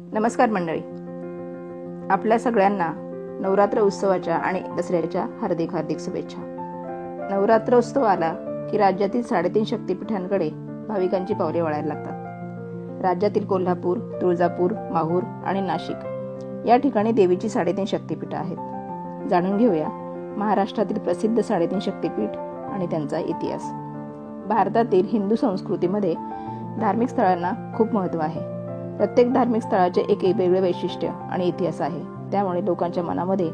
नमस्कार मंडळी, आपल्या सगळ्यांना नवरात्र उत्सवाच्या आणि दसऱ्याच्या हार्दिक हार्दिक शुभेच्छा. नवरात्र उत्सव आला की राज्यातील 3.5 शक्तिपीठांकडे भाविकांची पावले वळायला लागतात. राज्यातील कोल्हापूर, तुळजापूर, माहूर आणि नाशिक या ठिकाणी देवीची 3.5 शक्तिपीठ आहेत. जाणून घेऊया महाराष्ट्रातील प्रसिद्ध 3.5 शक्तिपीठ आणि त्यांचा इतिहास. भारतातील हिंदू संस्कृतीमध्ये धार्मिक स्थळांना खूप महत्त्व आहे. प्रत्येक धार्मिक स्थळाचे एक वेगळे वैशिष्ट्य आणि इतिहास आहे. त्यामुळे लोकांच्या मनामध्ये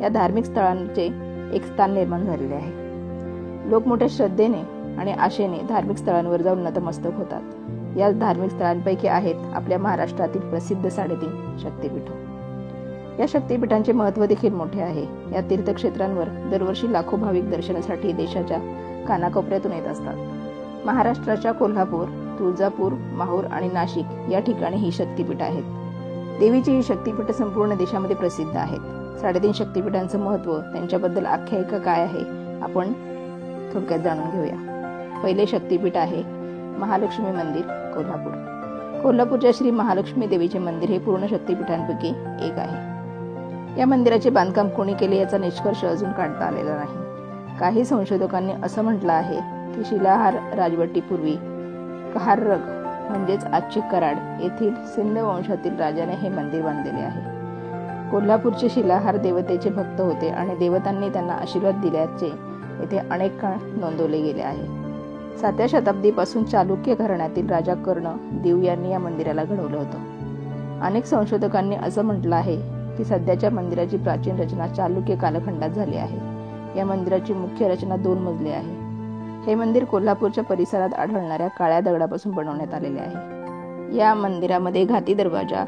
या धार्मिक स्थळांचे एक स्थान निर्माण झालेले आहे. लोक मोठ्या श्रद्धेने आणि आशेने धार्मिक स्थळांवर जाऊन नतमस्तक होतात. या धार्मिक स्थळांपैकी आहेत आपल्या महाराष्ट्रातील प्रसिद्ध 3.5 शक्तिपीठ. या शक्तिपीठांचे महत्त्व देखील मोठे आहे. या तीर्थक्षेत्रांवर दरवर्षी लाखो भाविक दर्शनासाठी देशाच्या कानाकोपऱ्यातून येत असतात. महाराष्ट्राच्या कोल्हापूर, तुळजापूर, माहूर आणि नाशिक या ठिकाणी ही शक्तिपीठ आहेत. देवीची ही शक्तिपीठ संपूर्ण देशामध्ये प्रसिद्ध आहेत. 3.5 शक्तिपीठांचं महत्त्व, त्यांच्याबद्दल आख्यायिका काय आहे, आपण थोडक्यात जाणून घेऊया. पहिले शक्तिपीठ आहे महालक्ष्मी मंदिर, कोल्हापूर. कोल्हापूरच्या श्री महालक्ष्मी देवीचे मंदिर हे पूर्ण शक्तिपीठांपैकी एक आहे. या मंदिराचे बांधकाम कोणी केले याचा निष्कर्ष अजून काढता आलेला नाही. काही संशोधकांनी असं म्हटलं आहे की शिलाहार राजवटीपूर्वी कहारग म्हणजेच आजची कराड येथील सिंध वंशातील राजाने हे मंदिर बांधलेले आहे. कोल्हापूरचे शिलाहार देवतेचे भक्त होते आणि देवतांनी त्यांना आशीर्वाद दिल्याचे येथे अनेक काळ नोंदवले गेले आहे. 7व्या शताब्दीपासून चालुक्य घराण्यातील राजा कर्ण देव यांनी या मंदिराला घडवलं होतं. अनेक संशोधकांनी असं म्हटलं आहे की सध्याच्या मंदिराची प्राचीन रचना चालुक्य कालखंडात झाली आहे. या मंदिराची मुख्य रचना 2 मजली आहे. हे मंदिर कोल्हापूरच्या परिसरात आढळणाऱ्या काळ्या दगडापासून बनवण्यात आलेले आहे. या मंदिरामध्ये घाटी दरवाजा,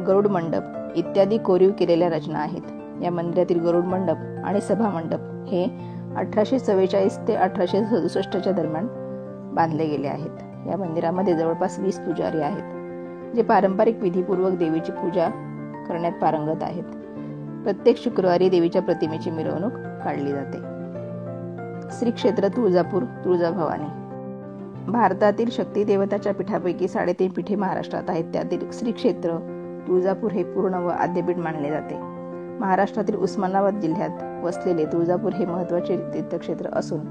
गरुड मंडप इत्यादी कोरीव केलेल्या रचना आहेत. या मंदिरातील गरुड मंडप आणि सभा मंडप हे 1844 ते 1867 दरम्यान बांधले गेले आहेत. या मंदिरामध्ये जवळपास 20 पुजारी आहेत जे पारंपरिक विधीपूर्वक देवीची पूजा करण्यात पारंगत आहेत. प्रत्येक शुक्रवारी देवीच्या प्रतिमेची मिरवणूक काढली जाते. श्री क्षेत्र तुळजापूर, तुळजाभवानी. भारतातील शक्ती देवताच्या पीठापैकी 3.5 पीठे महाराष्ट्रात आहेत. त्यातील श्री क्षेत्र तुळजापूर हे पूर्ण व आद्यपीठ मानले जाते. महाराष्ट्रातील उस्मानाबाद जिल्ह्यात वसलेले तुळजापूर हे महत्त्वाचे तीर्थक्षेत्र असून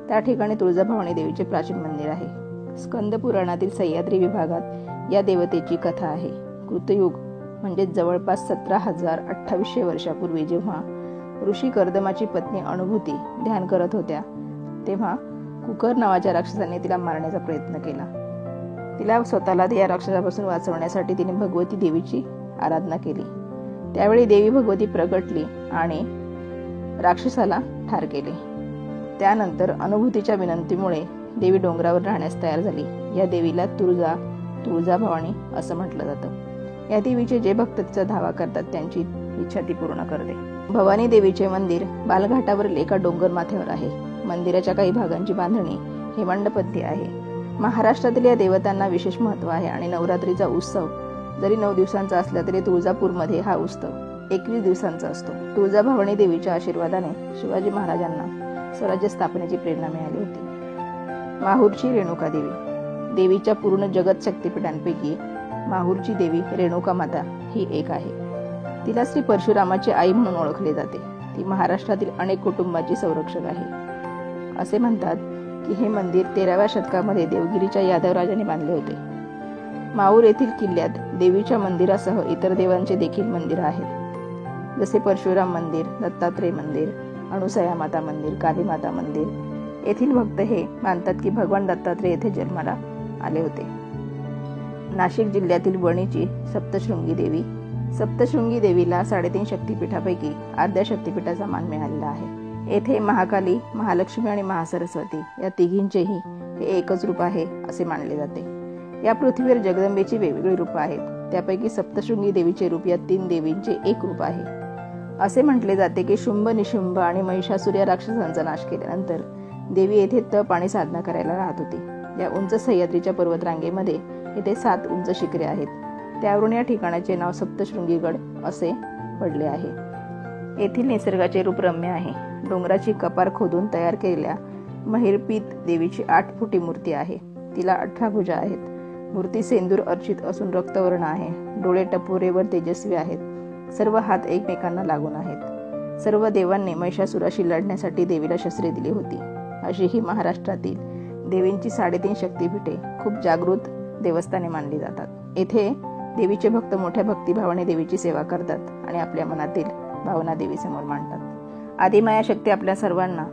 त्या ठिकाणी तुळजाभवानी देवीचे प्राचीन मंदिर आहे. स्कंद पुराणातील सह्याद्री विभागात या देवतेची कथा आहे. कृतयुग म्हणजे जवळपास 17,2800 वर्षापूर्वी जेव्हा ऋषी कर्दमाची पत्नी अनुभूती ध्यान करत होत्या तेव्हा कुकर नावाच्या राक्षसाने तिला मारण्याचा प्रयत्न केला. तिला स्वतःला या राक्षसापासून वाचवण्यासाठी तिने भगवती देवीची आराधना केली. त्यावेळी देवी भगवती प्रगटली आणि राक्षसाला ठार केले. त्यानंतर अनुभूतीच्या विनंतीमुळे देवी डोंगरावर राहण्यास तयार झाली. या देवीला तुळजाभवानी असं म्हटलं जातं. या देवीचे जे भक्त तिचा धावा करतात त्यांची इच्छा ती पूर्ण करते. भवानी देवीचे मंदिर बालघाटावरील एका डोंगर माथ्यावर आहे. मंदिराच्या काही भागांची बांधणी हेमाडपंथी आहे. महाराष्ट्रातील या देवतांना विशेष महत्त्व आहे आणि नवरात्रीचा उत्सव जरी 9 दिवसांचा असला तरी तुळजापूरमध्ये हा उत्सव 21 दिवसांचा असतो. तुळजाभवानी देवीच्या आशीर्वादाने शिवाजी महाराजांना स्वराज्य स्थापनेची प्रेरणा मिळाली होती. माहूरची रेणुका देवी. देवीच्या पूर्ण जगत शक्तिपीठांपैकी माहूरची देवी रेणुका माता ही एक आहे. तिला श्री परशुरामाची आई म्हणून ओळखले जाते. ती महाराष्ट्रातील अनेक कुटुंबाची संरक्षक आहे. असे म्हणतात की हे मंदिर 13व्या शतकामध्ये देवगिरीच्या यादव राजाने बांधले होते. माहूर येथील किल्ल्यात देवीच्या मंदिरासह इतर देवांचे देखील मंदिर आहेत. जसे परशुराम मंदिर, दत्तात्रय मंदिर, अनुसया माता मंदिर, काली माता मंदिर. येथील भक्त हे मानतात की भगवान दत्तात्रय येथे जन्माला आले होते. नाशिक जिल्ह्यातील वणीची सप्तशृंगी देवी. सप्तशृंगी देवीला 3.5 शक्तिपीठापैकी अर्ध्या शक्तिपीठाचा मान मिळालेला आहे. येथे महाकाली, महालक्ष्मी आणि महासरस्वती या तिघींचेही हे एकच रूप आहे असे मानले जाते. या पृथ्वीवर जगदंबेची वेगवेगळी रूपं आहेत. त्यापैकी सप्तशृंगी देवीचे रूप या 3 देवींचे एक रूप आहे. असे म्हटले जाते की शुंभ, निशुंभ आणि महिषासुर या राक्षसांचा नाश केल्यानंतर देवी येथे तप आणि साधना करायला राहत होती. या उंच सह्याद्रीच्या पर्वतरांगेमध्ये येथे 7 उंच शिखरे आहेत. त्यावरून या ठिकाणाचे नाव सप्तशृंगीगड असे पडले आहे. येथील निसर्गाचे रूप रम्य आहे. डोंगराची कपार खोदून तयार केलेल्या महिरपीत देवीची 8 फुटी मूर्ती आहे. तिला 18 भुजा आहेत. मूर्ती सेंदूर अर्चित असून रक्तवर्ण आहे. डोळे टपोरेवर तेजस्वी आहेत. सर्व हात एकमेकांना लागून आहेत. सर्व देवांनी महिषासुराशी लढण्यासाठी देवीला शस्त्रे दिली होती. अशी ही महाराष्ट्रातील देवींची 3.5 शक्तिपीठे खूप जागृत देवस्थाने मानली जातात. येथे देवीचे भक्त मोठ्या भक्तिभावाने देवीची सेवा करतात आणि आपल्या मनातील भावना देवीसमोर मांडतात. आदिमाया शक्ती आपल्या सर्वांना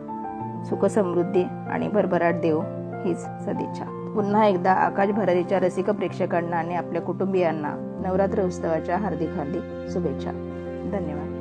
सुख समृद्धी आणि भरभराट देव हीच सदिच्छा. पुन्हा एकदा आकाश भरारीच्या रसिक प्रेक्षकांना आणि आपल्या कुटुंबियांना नवरात्र उत्सवाच्या हार्दिक शुभेच्छा. धन्यवाद.